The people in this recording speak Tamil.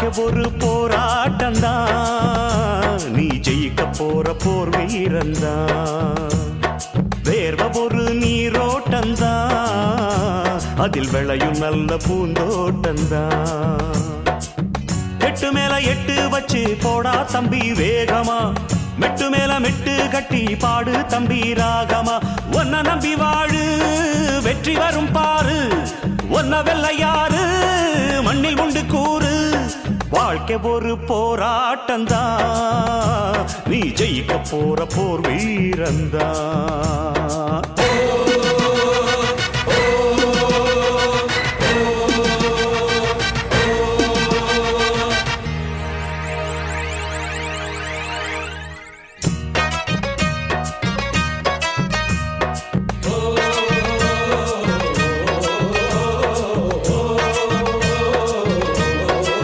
வாழ்க்கை ஒரு போராட்டம்தான், நீ ஜெயிக்க போற போர் வீரந்தான். வேர்வ ஒரு நீரோட்டம்தான், அதில் விளையும் நல்ல பூந்தோட்டம்தான். எட்டு மேல எட்டு வச்சு போடா தம்பி வேகமா, மெட்டு மேல மெட்டு கட்டி பாடு தம்பி ராகமா. ஒன்ன நம்பி வாழு, வெற்றி வரும் பாரு, ஒன்ன வெள்ளையாரு மண்ணில் உண்டு கூறு. வாழ்க்கை ஒரு போராட்டம்தான், நீ ஜெயிக்க போற போர் வீரந்தான்.